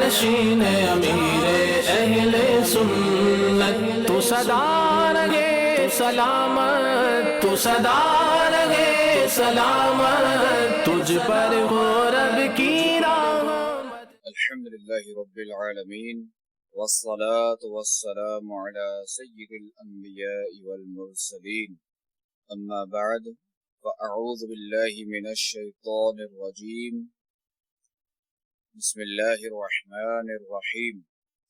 نشین امیر اہل سنت، تو صدا رہے سلامت، تو صدا رہے سلامت، تجھ پر ہو رب کی رحمت۔ الحمدللہ رب العالمین، والصلاة والسلام على سید الانبیاء والمرسلین، اما بعد فاعوذ باللہ من الشیطان الرجیم، بسم اللہ الرحمن الرحیم۔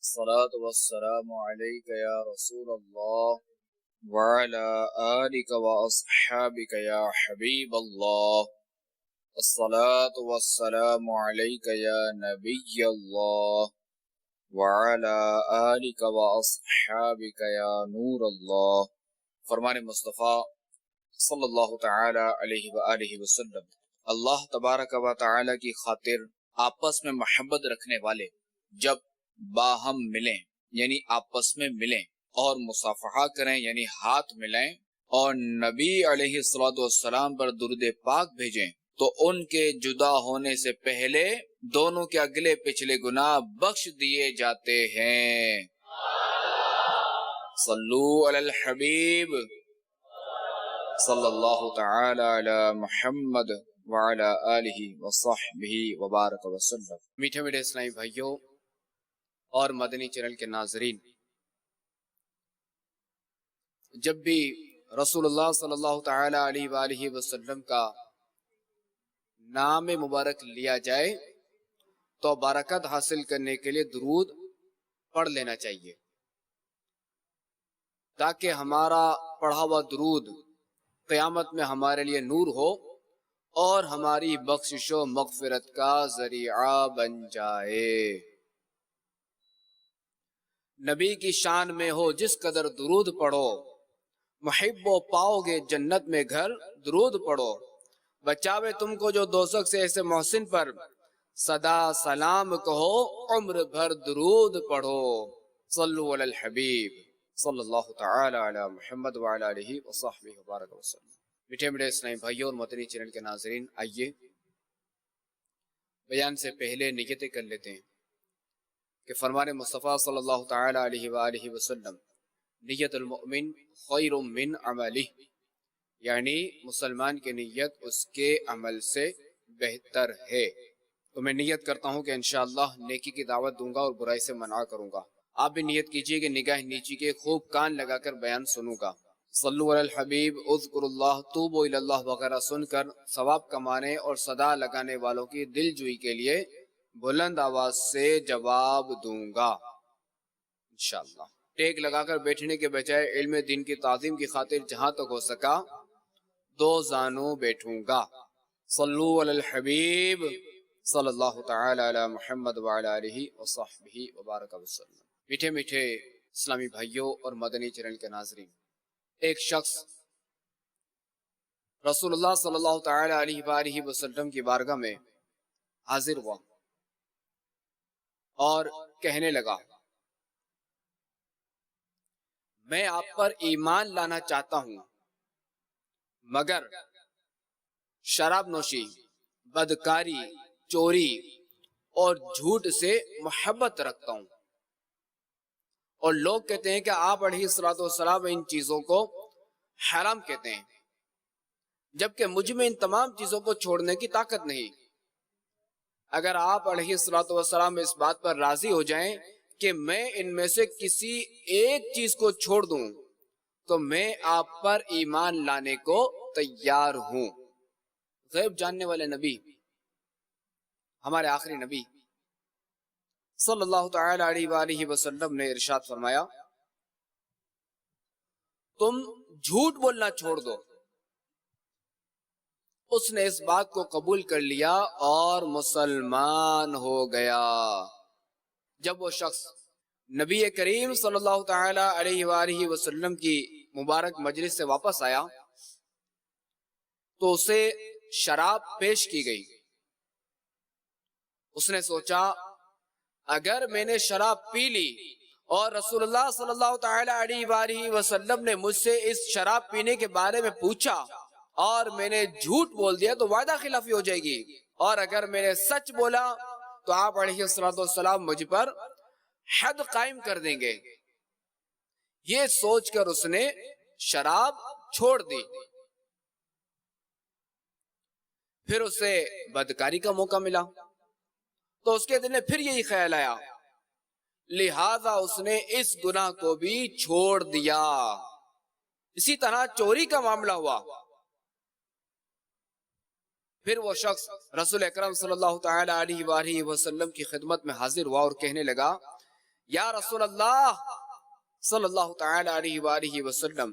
الصلاة والسلام علیک یا رسول اللہ وعلى آلک واصحابک یا حبیب اللہ، الصلاة والسلام علیک یا نبی اللہ وعلى آلک واصحابک یا نور اللہ۔ فرمان مصطفیٰ صلی اللہ تعالی علیہ وآلہ وسلم، اللہ تبارک و تعالی کی خاطر آپس میں محبت رکھنے والے جب باہم ملیں یعنی آپس میں ملیں اور مصافحہ کریں یعنی ہاتھ ملائیں اور نبی علیہ السلام پر درود پاک بھیجیں تو ان کے جدا ہونے سے پہلے دونوں کے اگلے پچھلے گناہ بخش دیے جاتے ہیں۔ صلو علی الحبیب صلی اللہ تعالی علی محمد وعلی آلہ وصحبہ وبارک وسلم۔ میٹھے میٹھے اسلامی بھائیوں اور مدنی چینل کے ناظرین، جب بھی رسول اللہ صلی اللہ تعالی علیہ وآلہ وسلم کا نام مبارک لیا جائے تو برکت حاصل کرنے کے لیے درود پڑھ لینا چاہیے، تاکہ ہمارا پڑھا ہوا درود قیامت میں ہمارے لیے نور ہو اور ہماری بخشش و مغفرت کا ذریعہ بن جائے۔ نبی کی شان میں ہو جس قدر درود پڑھو، محب و پاؤ گے جنت میں گھر، درود پڑھو۔ بچاوے تم کو جو دوزخ سے ایسے محسن پر، صدا سلام کہو عمر بھر درود پڑھو۔ صلو علی الحبیب صلی اللہ تعالی علی محمد وعلی آلہ وصحبہ وبارک وسلم۔ میٹھے میٹھے اسلامی بھائیوں اور مدنی چینل کے ناظرین، آئیے بیان سے پہلے نیتیں کر لیتے ہیں کہ فرمان مصطفیٰ صلی اللہ تعالی علیہ وآلہ وسلم، نیت المؤمن خیر من عملہ، یعنی مسلمان کی نیت اس کے عمل سے بہتر ہے۔ تو میں نیت کرتا ہوں کہ انشاءاللہ نیکی کی دعوت دوں گا اور برائی سے منع کروں گا۔ آپ بھی نیت کیجئے کہ نگاہ نیچی کے خوب کان لگا کر بیان سنوں گا۔ صلو علی الحبیب، اذکر اللہ، توبوا الی اللہ وغیرہ سن کر ثواب کمانے اور صدا لگانے والوں کی دل جوئی کے لیے بلند آواز سے جواب دوں گا انشاءاللہ۔ ٹیک لگا کر بیٹھنے کے بجائے علم دین کی تعظیم کی خاطر جہاں تک ہو سکا دو زانوں بیٹھوں گا۔ صلو علی الحبیب صلی اللہ تعالی علی محمد وعلی آلہ وصحبہ وبارک وسلم۔ میٹھے میٹھے اسلامی بھائیوں اور مدنی چینل کے ناظرین، ایک شخص رسول اللہ صلی اللہ تعالی علیہ وآلہ وسلم کی بارگاہ میں حاضر ہوا اور کہنے لگا، میں آپ پر ایمان لانا چاہتا ہوں، مگر شراب نوشی، بدکاری، چوری اور جھوٹ سے محبت رکھتا ہوں، اور لوگ کہتے ہیں کہ آپ علیہ السلام ان چیزوں کو حرام کہتے ہیں، جبکہ مجھ میں ان تمام چیزوں کو چھوڑنے کی طاقت نہیں۔ اگر آپ علیہ السلام اس بات پر راضی ہو جائیں کہ میں ان میں سے کسی ایک چیز کو چھوڑ دوں تو میں آپ پر ایمان لانے کو تیار ہوں۔ غیب جاننے والے نبی، ہمارے آخری نبی صلی اللہ تعالی علیہ وآلہ وسلم نے ارشاد فرمایا، تم جھوٹ بولنا چھوڑ دو۔ اس نے اس بات کو قبول کر لیا اور مسلمان ہو گیا۔ جب وہ شخص نبی کریم صلی اللہ تعالی علیہ وآلہ وسلم کی مبارک مجلس سے واپس آیا تو اسے شراب پیش کی گئی۔ اس نے سوچا، اگر میں نے شراب پی لی اور رسول اللہ صلی اللہ تعالی علیہ وآلہ وسلم نے مجھ سے اس شراب پینے کے بارے میں پوچھا اور میں نے جھوٹ بول دیا تو وعدہ خلافی ہو جائے گی، اور اگر میں نے سچ بولا تو آپ علیہ السلام مجھ پر حد قائم کر دیں گے. یہ سوچ کر اس نے شراب چھوڑ دی. پھر اسے بدکاری کا موقع ملا تو اس کے دل میں پھر یہی خیال آیا, لہذا اس نے اس گناہ کو بھی چھوڑ دیا. اسی طرح چوری کا معاملہ ہوا. پھر وہ شخص رسول اکرم صلی اللہ تعالی علیہ وآلہ وسلم کی خدمت میں حاضر ہوا اور کہنے لگا, یا رسول اللہ صلی اللہ تعالی علیہ وآلہ وسلم,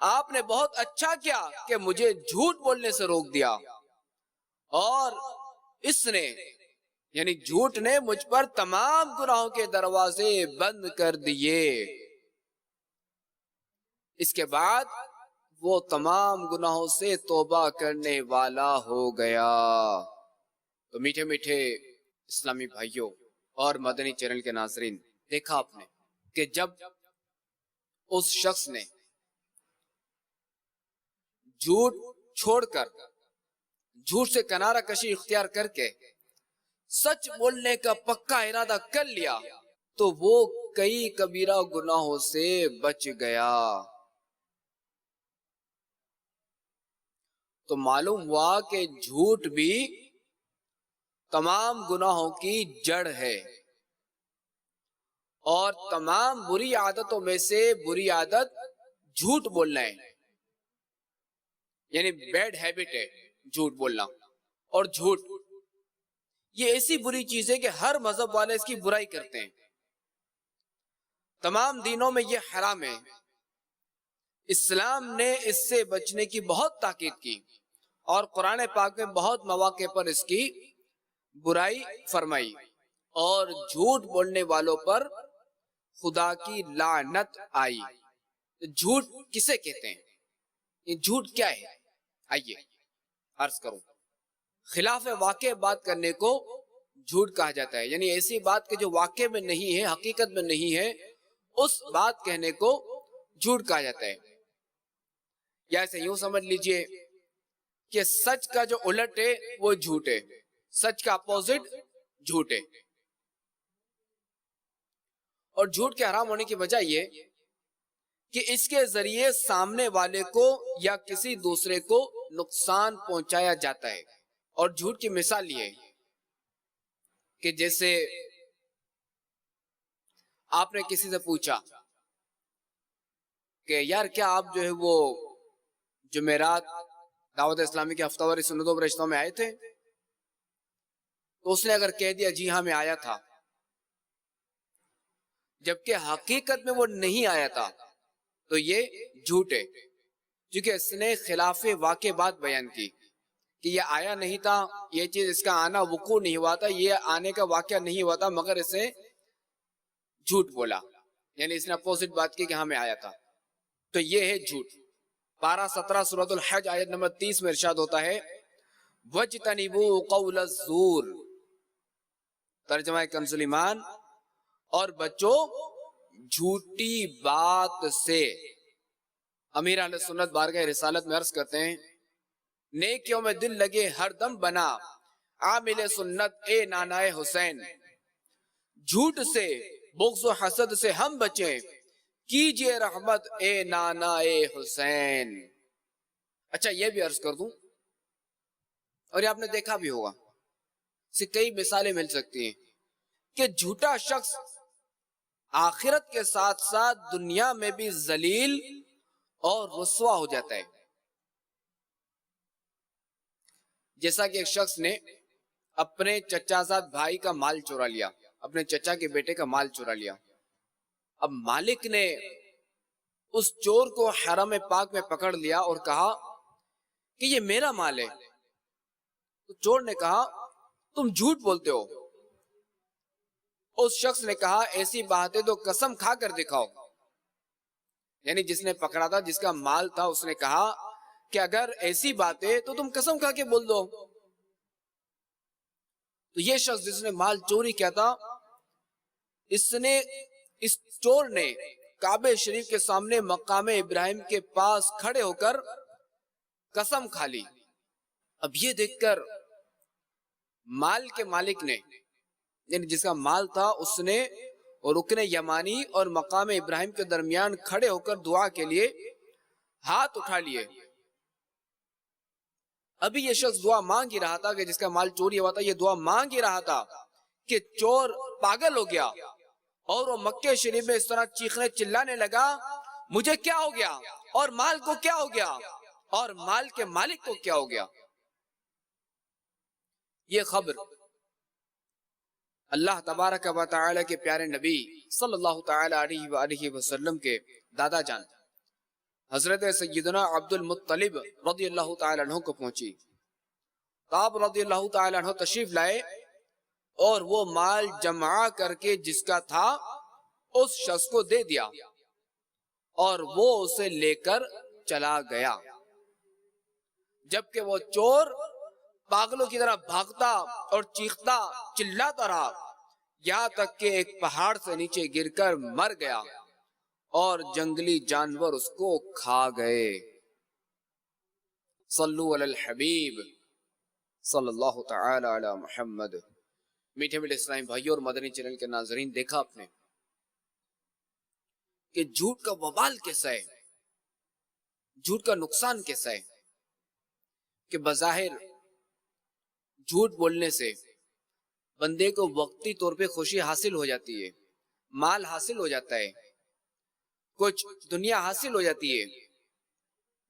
آپ نے بہت اچھا کیا کہ مجھے جھوٹ بولنے سے روک دیا, اور اس نے یعنی جھوٹ نے مجھ پر تمام گناہوں کے دروازے بند کر دیے. اس کے بعد وہ تمام گناہوں سے توبہ کرنے والا ہو گیا. تو میٹھے میٹھے اسلامی بھائیوں اور مدنی چینل کے ناظرین, دیکھا آپ نے کہ جب اس شخص نے جھوٹ چھوڑ کر, جھوٹ سے کنارہ کشی اختیار کر کے سچ بولنے کا پکا ارادہ کر لیا, تو وہ کئی کبیرہ گناہوں سے بچ گیا. تو معلوم ہوا کہ جھوٹ بھی تمام گناہوں کی جڑ ہے, اور تمام بری عادتوں میں سے بری عادت جھوٹ بولنا ہے. یعنی بیڈ ہیبٹ ہے جھوٹ بولنا. اور جھوٹ یہ ایسی بری چیز ہے کہ ہر مذہب والے اس کی برائی کرتے ہیں. تمام دینوں میں یہ حرام ہے. اسلام نے اس سے بچنے کی بہت تاکید کی, اور قرآن پاک میں بہت مواقع پر اس کی برائی فرمائی. اور جھوٹ بولنے والوں پر خدا کی لعنت آئی. جھوٹ کسے کہتے ہیں؟ یہ جھوٹ کیا ہے؟ آئیے عرض کروں. خلاف واقع بات کرنے کو جھوٹ کہا جاتا ہے. یعنی ایسی بات کہ جو واقع میں نہیں ہے, حقیقت میں نہیں ہے, اس بات کہنے کو جھوٹ کہا جاتا ہے. یا ایسے یوں سمجھ لیجئے کہ سچ کا جو الٹ ہے وہ جھوٹ ہے, سچ کا اپوزٹ جھوٹ ہے. اور جھوٹ کے حرام ہونے کی وجہ یہ کہ اس کے ذریعے سامنے والے کو یا کسی دوسرے کو نقصان پہنچایا جاتا ہے. اور جھوٹ کی مثال یہ ہے کہ جیسے آپ نے کسی سے پوچھا کہ یار کیا آپ جو ہے وہ جمعرات دعوت اسلامی کے ہفتہ واری سنتوں پر رشتوں میں آئے تھے؟ تو اس نے اگر کہہ دیا جی ہاں میں آیا تھا, جبکہ حقیقت میں وہ نہیں آیا تھا, تو یہ جھوٹ ہے. کیونکہ اس نے خلاف واقع بات بیان کی کہ یہ آیا نہیں تھا, یہ چیز اس کا آنا وقوع نہیں ہوا تھا, یہ آنے کا واقعہ نہیں ہوا تھا, مگر اسے جھوٹ بولا. یعنی اس نے اپوزٹ بات کی کہ ہاں میں آیا تھا. تو یہ ہے جھوٹ. پارہ 17 سورۃ الحج آیت نمبر 30 میں ارشاد ہوتا ہے, وَاجْتَنِبُوا قَوْلَ الزُّورِ, ترجمہ کنز ایمان, اور بچو جھوٹی بات سے. امیر اہل سنت بارگاہ رسالت میں عرض کرتے ہیں, نیکیوں میں دل لگے ہر دم بنا, عامل سنت اے نانائے حسین. جھوٹ سے بغض و حسد سے ہم بچیں, کیجئے رحمت اے نانائے حسین. اچھا یہ بھی عرض کر دوں, اور یہ آپ نے دیکھا بھی ہوگا, اس سے کئی مثالیں مل سکتی ہیں کہ جھوٹا شخص آخرت کے ساتھ ساتھ دنیا میں بھی ذلیل اور رسوا ہو جاتا ہے. جیسا کہ ایک شخص نے اپنے چچا زاد بھائی کا مال چورا لیا, اپنے چچا کے بیٹے کا مال چورا لیا. اب مالک نے اس چور کو حرم پاک میں پکڑ لیا اور کہا کہ یہ میرا مال ہے. تو چور نے کہا تم جھوٹ بولتے ہو. اس شخص نے کہا ایسی بات ہے تو قسم کھا کر دکھاؤ. یعنی جس نے پکڑا تھا, جس کا مال تھا, اس نے کہا کہ اگر ایسی بات ہے تو تم قسم کھا کے بول دو. تو یہ شخص جس نے مال چوری کیا تھا, اس چور نے کعبہ شریف کے سامنے مقام ابراہیم کے پاس کھڑے ہو کر قسم کھا لی. اب یہ دیکھ کر مال کے مالک نے یعنی جس کا مال تھا اس نے رکن یمانی اور مقام ابراہیم کے درمیان کھڑے ہو کر دعا کے لیے ہاتھ اٹھا لیے. ابھی یہ شخص دعا مانگ ہی رہا تھا کہ جس کا مال چوری ہوا تھا، یہ دعا مانگ ہی رہا تھا کہ چور پاگل ہو گیا اور وہ مکہ شریف میں اس طرح چیخنے چلانے لگا، مجھے کیا ہو گیا اور مال کو کیا ہو گیا اور مال کے مالک کو کیا ہو گیا. یہ خبر اللہ تبارک و تعالی کے پیارے نبی صلی اللہ تعالی علیہ وآلہ وسلم کے دادا جان حضرت سیدنا عبد المطلب رضی اللہ تعالی عنہ کو پہنچی. آپ رضی اللہ تعالی عنہ تشریف لائے اور وہ مال جمع کر کے جس کا تھا اس شخص کو دے دیا اور وہ اسے لے کر چلا گیا، جبکہ وہ چور پاگلوں کی طرح بھاگتا اور چیختا چلاتا رہا یہاں تک کہ ایک پہاڑ سے نیچے گر کر مر گیا اور جنگلی جانور اس کو کھا گئے. صلو علی الحبیب صلی اللہ تعالی علی محمد. میٹھے میٹھے اسلامی بھائیوں اور مدنی چینل کے ناظرین، دیکھا آپ نے کہ جھوٹ کا وبال کیسا ہے، جھوٹ کا نقصان کیسا ہے کہ بظاہر جھوٹ بولنے سے بندے کو وقتی طور پہ خوشی حاصل ہو جاتی ہے، مال حاصل ہو جاتا ہے، کچھ دنیا حاصل ہو جاتی ہے،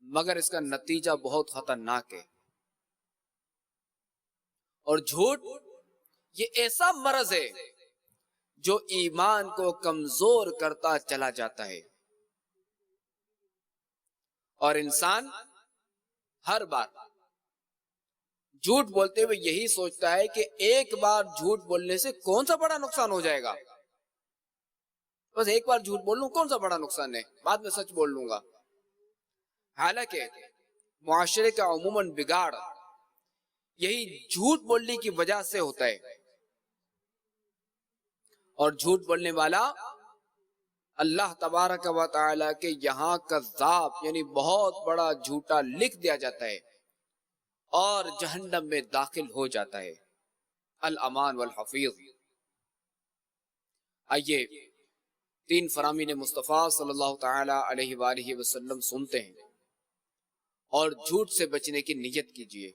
مگر اس کا نتیجہ بہت خطرناک ہے. اور جھوٹ یہ ایسا مرض ہے جو ایمان کو کمزور کرتا چلا جاتا ہے، اور انسان ہر بار جھوٹ بولتے ہوئے یہی سوچتا ہے کہ ایک بار جھوٹ بولنے سے کون سا بڑا نقصان ہو جائے گا، بس ایک بار جھوٹ بول لوں کون سا بڑا نقصان ہے، بعد میں سچ بول لوں گا. حالانکہ معاشرے کا عموماً بگاڑ یہی جھوٹ بولنے کی وجہ سے ہوتا ہے، اور جھوٹ بولنے والا اللہ تبارک و تعالی کے یہاں کذاب یعنی بہت بڑا جھوٹا لکھ دیا جاتا ہے اور جہنم میں داخل ہو جاتا ہے. الامان والحفیظ. آئیے 3 فرامین مصطفیٰ صلی اللہ تعالی علیہ وآلہ وسلم سنتے ہیں اور جھوٹ سے بچنے کی نیت کیجیے.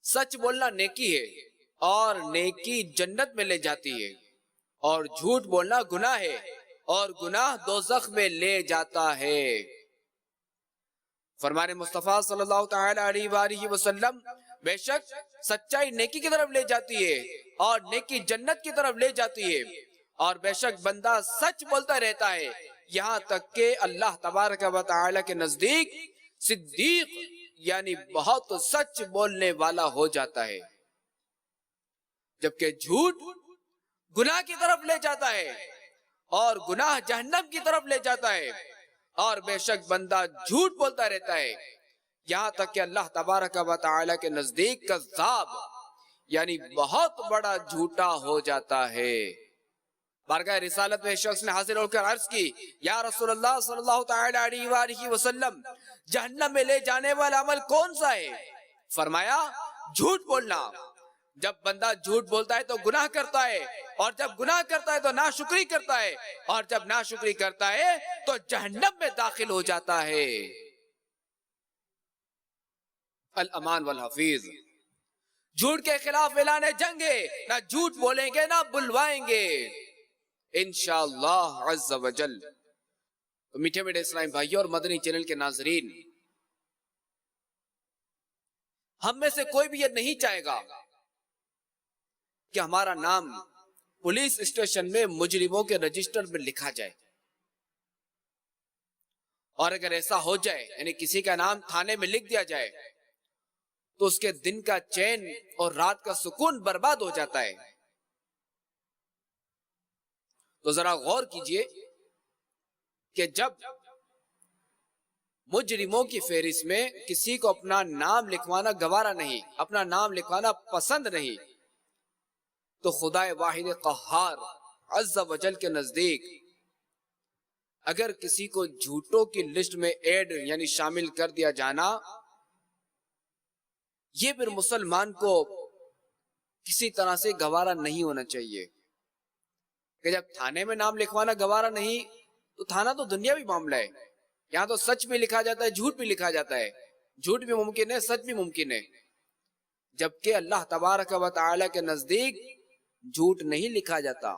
سچ بولنا نیکی ہے اور نیکی جنت میں لے جاتی ہے، اور جھوٹ بولنا گناہ ہے اور گناہ دوزخ میں لے جاتا ہے. فرمان مصطفیٰ صلی اللہ تعالی علیہ وآلہ وسلم، بے شک سچائی نیکی کی طرف لے جاتی ہے اور نیکی جنت کی طرف لے جاتی ہے، اور بے شک بندہ سچ بولتا رہتا ہے یہاں تک کہ اللہ تبارک و تعالی کے نزدیک صدیق یعنی بہت سچ بولنے والا ہو جاتا ہے. جبکہ جھوٹ گناہ کی طرف لے جاتا ہے اور گناہ جہنم کی طرف لے جاتا ہے، اور بے شک بندہ جھوٹ بولتا رہتا ہے یہاں تک کہ اللہ تبارک و تعالی کے نزدیک کذاب یعنی بہت بڑا جھوٹا ہو جاتا ہے. بارگاہ رسالت میں شخص نے حاضر ہو کر عرض کی، یا رسول اللہ صلی اللہ تعالی علیہ وآلہ وسلم، جہنم میں لے جانے والا عمل کون سا ہے؟ فرمایا جھوٹ بولنا. جب بندہ جھوٹ بولتا ہے تو گناہ کرتا ہے، اور جب گناہ کرتا ہے تو ناشکری کرتا ہے، اور جب ناشکری کرتا ہے تو جہنم میں داخل ہو جاتا ہے. الامان والحفیظ. جھوٹ کے خلاف اعلان جنگ ہے، نہ جھوٹ بولیں گے نہ بلوائیں گے انشاءاللہ عز و جل. تو میٹھے میٹھے اسلامی بھائیوں اور مدنی چینل کے ناظرین، ہم میں سے کوئی بھی یہ نہیں چاہے گا کہ ہمارا نام پولیس اسٹیشن میں مجرموں کے رجسٹر میں لکھا جائے، اور اگر ایسا ہو جائے یعنی کسی کا نام تھانے میں لکھ دیا جائے تو اس کے دن کا چین اور رات کا سکون برباد ہو جاتا ہے. تو ذرا غور کیجئے کہ جب مجرموں کی فہرست میں کسی کو اپنا نام لکھوانا گوارا نہیں، اپنا نام لکھوانا پسند نہیں، تو خدا واحد قہار عز و جل کے نزدیک اگر کسی کو جھوٹوں کی لسٹ میں ایڈ یعنی شامل کر دیا جانا، یہ پھر مسلمان کو کسی طرح سے گوارا نہیں ہونا چاہیے کہ جب تھانے میں نام لکھوانا گوارا نہیں تو تھانہ تو دنیاوی معاملہ ہے. یہاں تو سچ بھی لکھا جاتا ہے, جھوٹ بھی لکھا جاتا ہے. جھوٹ بھی ممکن ہے, سچ بھی ممکن ہے. جبکہ اللہ تبارک و تعالی کے نزدیک جھوٹ نہیں لکھا جاتا.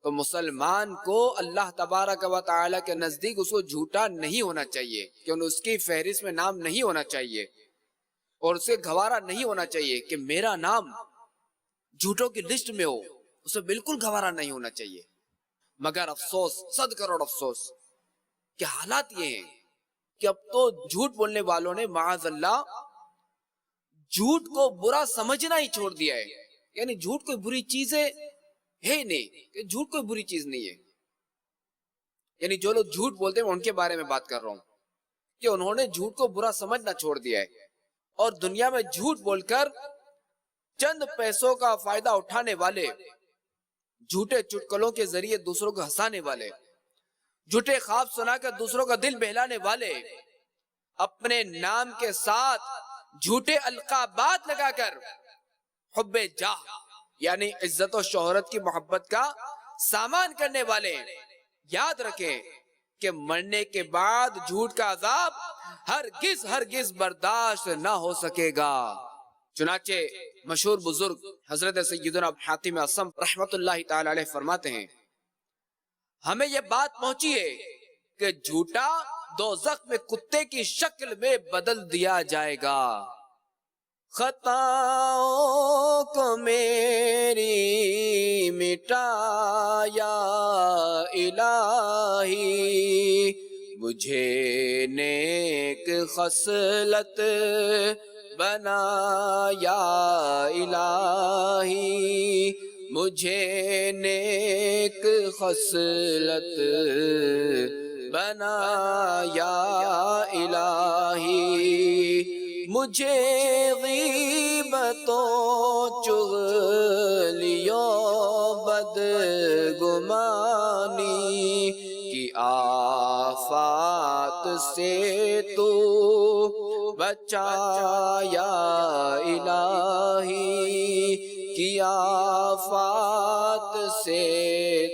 تو مسلمان کو اللہ تبارک و تعالی کے نزدیک اس کو جھوٹا نہیں ہونا چاہیے, کہ اس کی فہرست میں نام نہیں ہونا چاہیے, اور اسے گوارا نہیں ہونا چاہیے کہ میرا نام جھوٹوں کی لسٹ میں ہو. اسے بالکل گوارا نہیں ہونا چاہیے. مگر افسوس, 100 کروڑ افسوس کہ حالات یہ ہیں کہ اب تو جھوٹ بولنے والوں نے معاذ اللہ جھوٹ کو برا سمجھنا ہی چھوڑ دیا ہے. یعنی جھوٹ کوئی بری چیز ہے ہی نہیں, کہ جھوٹ کوئی بری چیز نہیں ہے. یعنی جو لوگ جھوٹ بولتے ہیں میں ان کے بارے میں بات کر رہا ہوں کہ انہوں نے جھوٹ کو برا سمجھنا چھوڑ دیا ہے, اور دنیا میں جھوٹ بول کر چند پیسوں کا فائدہ اٹھانے والے, جھوٹے چٹکلوں کے ذریعے دوسروں کو ہنسانے والے, جھوٹے خواب سنا کر دوسروں کا دل بہلانے والے, اپنے نام کے ساتھ جھوٹے القابات لگا کر حب جاہ یعنی عزت و شہرت کی محبت کا سامان کرنے والے, یاد رکھیں کہ مرنے کے بعد جھوٹ کا عذاب ہرگز برداشت نہ ہو سکے گا. چنانچہ مشہور بزرگ حضرت سیدنا ابو حاتم اصم رحمت اللہ تعالی علیہ فرماتے ہیں, ہمیں یہ بات پہنچی ہے کہ جھوٹا دوزخ میں کتے کی شکل میں بدل دیا جائے گا. خطاؤں کو میری مٹا یا الہی, مجھے نیک خصلت بنا یا الہی, مجھے نیک خصلت بنا یا الہی, مجھے غیبتوں چغلیوں بدگمانی کی آفات سے تو بچا یا الہی, کی آفات سے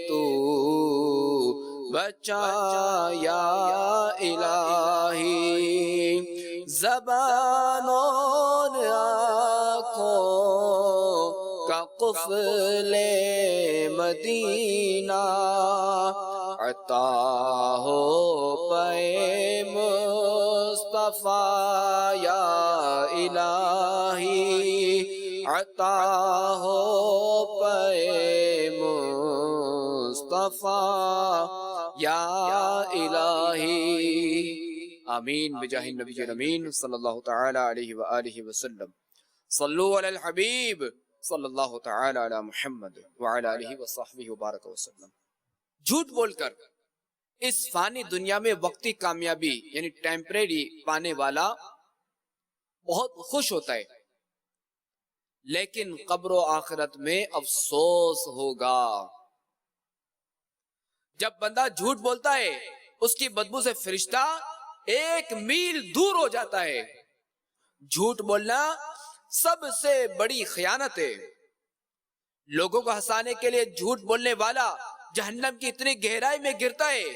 تو بچا یا الہی. زبان اور آنکھوں کا قفل مدینہ عطا ہو پے مصطفیٰ یا الہی, عطا ہو پے مصطفیٰ یا الہی. آمین بجاہ النبی الامین صلی اللہ تعالی علیہ وآلہ وسلم. صلو علی الحبیب صلی اللہ تعالی علی محمد وعلی آلہ وصحبہ وبارک وسلم. جھوٹ بول کر اس فانی دنیا میں وقتی کامیابی یعنی ٹیمپریری پانے والا بہت خوش ہوتا ہے, لیکن قبر و آخرت میں افسوس ہوگا. جب بندہ جھوٹ بولتا ہے اس کی بدبو سے فرشتہ 1 میل دور ہو جاتا ہے. جھوٹ بولنا سب سے بڑی خیانت ہے. لوگوں کو ہنسانے کے لیے جھوٹ بولنے والا جہنم کی اتنی گہرائی میں گرتا ہے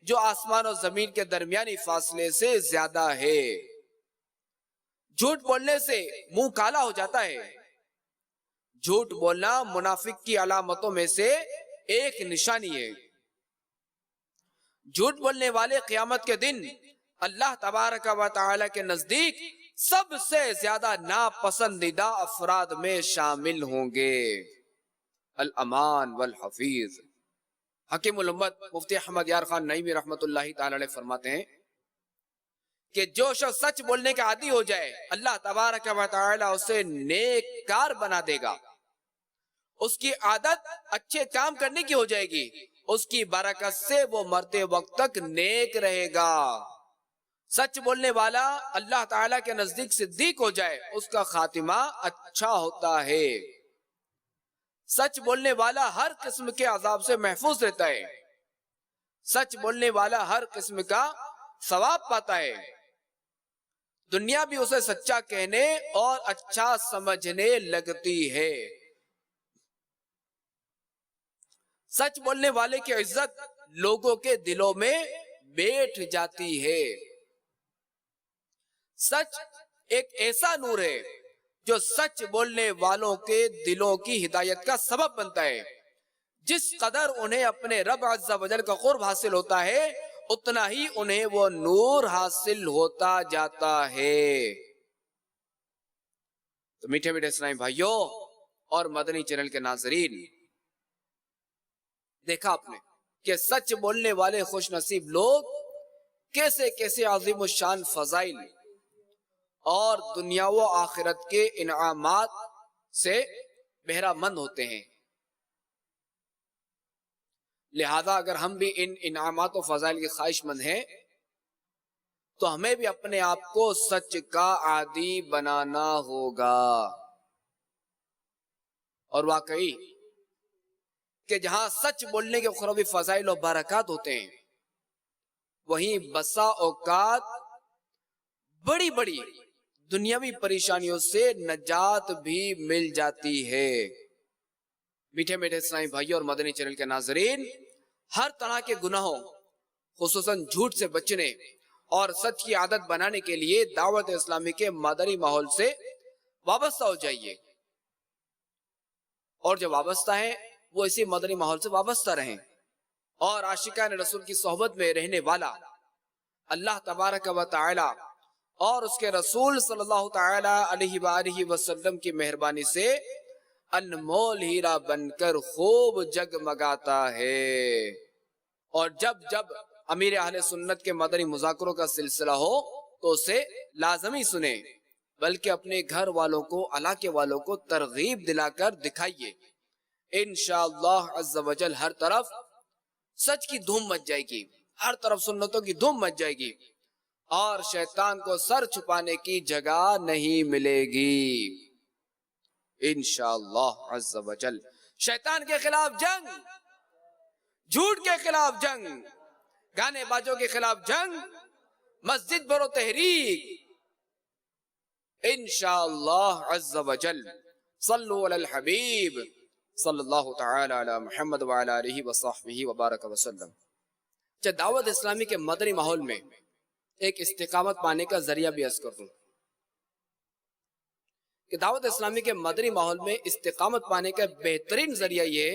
جو آسمان و زمین کے درمیانی فاصلے سے زیادہ ہے. جھوٹ بولنے سے منہ کالا ہو جاتا ہے. جھوٹ بولنا منافق کی علامتوں میں سے ایک نشانی ہے. جھوٹ بولنے والے قیامت کے دن اللہ تبارک و تعالی کے نزدیک سب سے زیادہ ناپسندیدہ افراد میں شامل ہوں گے. الامان والحفیظ. حکیم الامت مفتی احمد یار خان نعیمی رحمت اللہ تعالی علیہ فرماتے ہیں کہ جو شخص سچ بولنے کا عادی ہو جائے اللہ تبارک و تعالی اسے نیک کار بنا دے گا. اس کی عادت اچھے کام کرنے کی ہو جائے گی, اس کی برکت سے وہ مرتے وقت تک نیک رہے گا. سچ بولنے والا اللہ تعالیٰ کے نزدیک صدیق ہو جائے اس کا خاتمہ اچھا ہوتا ہے. سچ بولنے والا ہر قسم کے عذاب سے محفوظ رہتا ہے. سچ بولنے والا ہر قسم کا ثواب پاتا ہے. دنیا بھی اسے سچا کہنے اور اچھا سمجھنے لگتی ہے۔ سچ بولنے والے کی عزت لوگوں کے دلوں میں بیٹھ جاتی ہے۔ سچ ایک ایسا نور ہے جو سچ بولنے والوں کے دلوں کی ہدایت کا سبب بنتا ہے۔ جس قدر انہیں اپنے رب عز و جل کا قرب حاصل ہوتا ہے اتنا ہی انہیں وہ نور حاصل ہوتا جاتا ہے۔ تو میٹھے میٹھے اسلامی بھائیوں اور مدنی چینل کے ناظرین، دیکھا آپ نے کہ سچ بولنے والے خوش نصیب لوگ کیسے کیسے عظیم الشان فضائل اور دنیا و آخرت کے انعامات سے بہرہ مند ہوتے ہیں۔ لہذا اگر ہم بھی ان انعامات و فضائل کے خواہش مند ہیں تو ہمیں بھی اپنے آپ کو سچ کا عادی بنانا ہوگا۔ اور واقعی کہ جہاں سچ بولنے کے خروبی فضائل و برکات ہوتے ہیں وہیں بسا اوقات بڑی بڑی دنیاوی پریشانیوں سے نجات بھی مل جاتی ہے۔ میٹھے میٹھے اسلامی بھائیوں اور مدنی چینل کے ناظرین، ہر طرح کے گناہوں خصوصاً جھوٹ سے بچنے اور سچ کی عادت بنانے کے لیے دعوت اسلامی کے مدنی ماحول سے وابستہ ہو جائیے، اور جو وابستہ ہیں وہ اسی مدنی ماحول سے وابستہ رہیں، اور عاشقان رسول کی صحبت میں رہنے والا اللہ تبارک و تعالی اور اس کے رسول صلی اللہ تعالی علیہ وآلہ وسلم کی مہربانی سے انمول ہیرا بن کر خوب جگمگاتا ہے۔ اور جب جب امیر اہل سنت کے مدنی مذاکروں کا سلسلہ ہو تو اسے لازمی سنیں، بلکہ اپنے گھر والوں کو، علاقے والوں کو ترغیب دلا کر دکھائیے۔ انشاءاللہ عز و جل ہر طرف سچ کی دھوم مچ جائے گی، ہر طرف سنتوں کی دھوم مچ جائے گی، اور شیطان کو سر چھپانے کی جگہ نہیں ملے گی انشاءاللہ عز و جل۔ شیطان کے خلاف جنگ، جھوٹ کے خلاف جنگ، گانے باجوں کے خلاف جنگ، مسجد برو تحریک انشاءاللہ عز و جل۔ صلو علی الحبیب صلی اللہ تعالی علی محمد وعلی آلہ وصحبہ وبارک وسلم۔ دعوت اسلامی کے مدنی ماحول میں ایک استقامت پانے کا ذریعہ بھی عرض کر دوں کہ دعوت اسلامی کے مدنی ماحول میں استقامت پانے کا بہترین ذریعہ یہ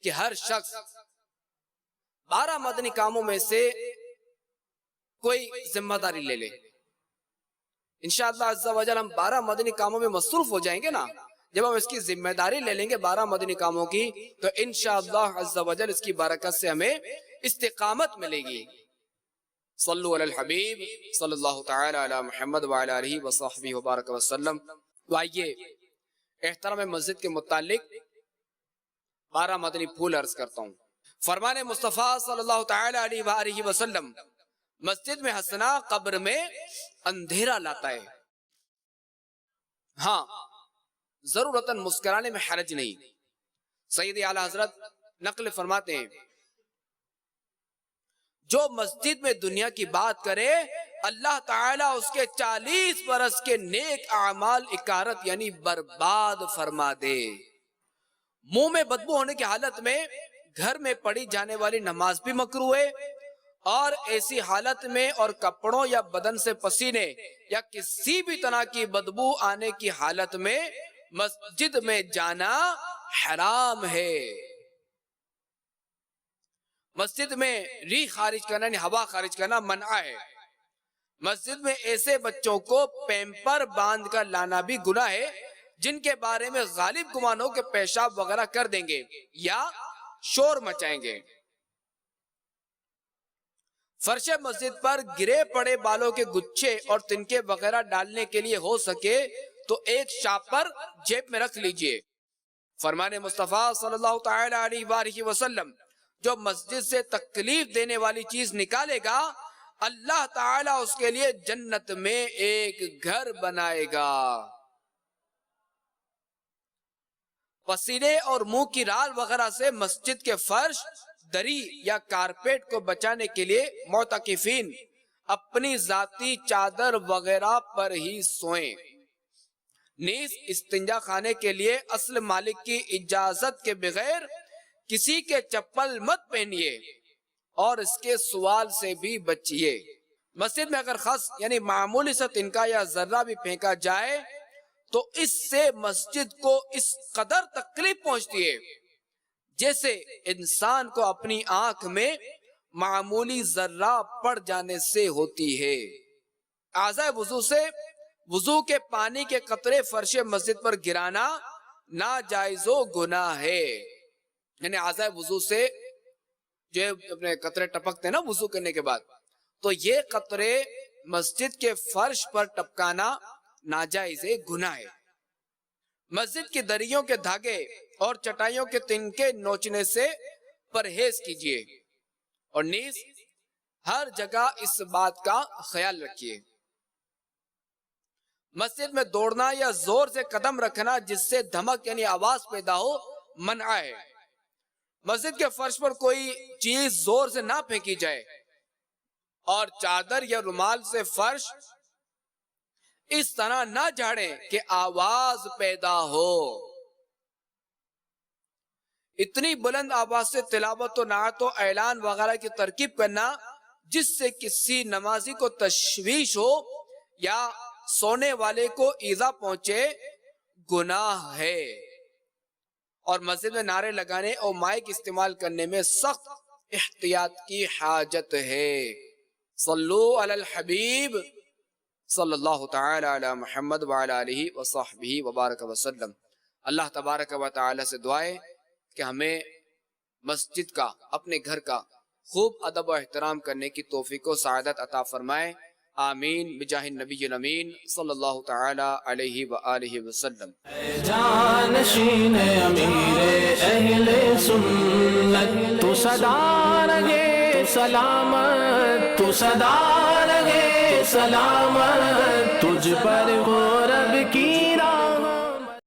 کہ ہر شخص 12 مدنی کاموں میں سے کوئی ذمہ داری لے لے۔ انشاءاللہ عز و جل ہم 12 مدنی کاموں میں مصروف ہو جائیں گے نا، جب ہم اس کی ذمہ داری لے لیں گے 12 مدنی کاموں کی، تو انشاءاللہ عز و جل اس کی برکت سے ہمیں استقامت ملے گی۔ صلو علی الحبیب صلی اللہ تعالی علی محمد وعلی آلہ وصحبہ وبارک وسلم۔ تو آئیے احترام مسجد کے متعلق 12 مدنی پھول عرض کرتا ہوں۔ فرمان مصطفیٰ صلی اللہ تعالی علیہ وآلہ وسلم، مسجد میں ہنسنا قبر میں اندھیرا لاتا ہے۔ ہاں، ضرورتاً مسکرانے میں حرج نہیں۔ سید اعلی حضرت نقل فرماتے ہیں، جو مسجد میں دنیا کی بات کرے اللہ تعالیٰ اس کے 40 برس کے نیک اعمال اکارت یعنی برباد فرما دے۔ منہ میں بدبو ہونے کی حالت میں گھر میں پڑھی جانے والی نماز بھی مکروہ ہے، اور ایسی حالت میں اور کپڑوں یا بدن سے پسینے یا کسی بھی طرح کی بدبو آنے کی حالت میں مسجد میں جانا حرام ہے۔ مسجد میں ری خارج کرنا یعنی ہوا خارج کرنا منع ہے۔ مسجد میں ایسے بچوں کو پیمپر باندھ کر لانا بھی گناہ ہے جن کے بارے میں غالب گمان ہو کہ پیشاب وغیرہ کر دیں گے یا شور مچائیں گے۔ فرش مسجد پر گرے پڑے بالوں کے گچھے اور تنکے وغیرہ ڈالنے کے لیے ہو سکے تو ایک شاپر جیب میں رکھ لیجئے۔ فرمان مصطفیٰ صلی اللہ تعالی علیہ وآلہ وسلم، جو مسجد سے تکلیف دینے والی چیز نکالے گا اللہ تعالیٰ اس کے لیے جنت میں ایک گھر بنائے گا۔ پسینے اور منہ کی رال وغیرہ سے مسجد کے فرش، دری یا کارپیٹ کو بچانے کے لیے معتکفین اپنی ذاتی چادر وغیرہ پر ہی سوئیں۔ نیز استنجا خانے کے لیے اصل مالک کی اجازت کے بغیر کسی کے چپل مت پہنیے اور اس کے سوال سے بھی بچیے۔ مسجد میں اگر خس یعنی معمولی سا تنکا یا ذرہ بھی پھینکا جائے تو اس سے مسجد کو اس قدر تکلیف پہنچتی ہے جیسے انسان کو اپنی آنکھ میں معمولی ذرہ پڑ جانے سے ہوتی ہے۔ اعضاء وضو سے وضو کے پانی کے قطرے فرش مسجد پر گرانا ناجائز و گناہ ہے۔ یعنی اعضاء وضو سے جو اپنے قطرے ٹپکتے ہیں نا وضو کرنے کے بعد، تو یہ قطرے مسجد کے فرش پر ٹپکانا ناجائز گناہ ہے۔ مسجد کی دریوں کے دھاگے اور چٹائیوں کے تنکے نوچنے سے پرہیز کیجیے اور نیز ہر جگہ اس بات کا خیال رکھیے۔ مسجد میں دوڑنا یا زور سے قدم رکھنا جس سے دھمک یعنی آواز پیدا ہو منع ہے۔ مسجد کے فرش پر کوئی چیز زور سے نہ پھینکی جائے اور چادر یا رومال سے فرش اس طرح نہ جھاڑیں کہ آواز پیدا ہو۔ اتنی بلند آواز سے تلاوت و نعت و اعلان وغیرہ کی ترکیب کرنا جس سے کسی نمازی کو تشویش ہو یا سونے والے کو ایذا پہنچے گناہ ہے، اور مسجد میں نعرے لگانے اور مائک استعمال کرنے میں سخت احتیاط کی حاجت ہے۔ صلو علی الحبیب صلی اللہ تعالی علی محمد وعلی آلہ وصحبہ وبارک وسلم۔ اللہ تبارک و تعالی سے دعا ہے کہ ہمیں مسجد کا، اپنے گھر کا خوب ادب و احترام کرنے کی توفیق و سعادت عطا فرمائے، آمین بجاہ النبی الامین صلی اللہ تعالی علیہ وآلہ وسلم۔ جانشین امیر اہل سنت تو صدا رہے سلامت، تو صدا رہے سلامت، تجھ پر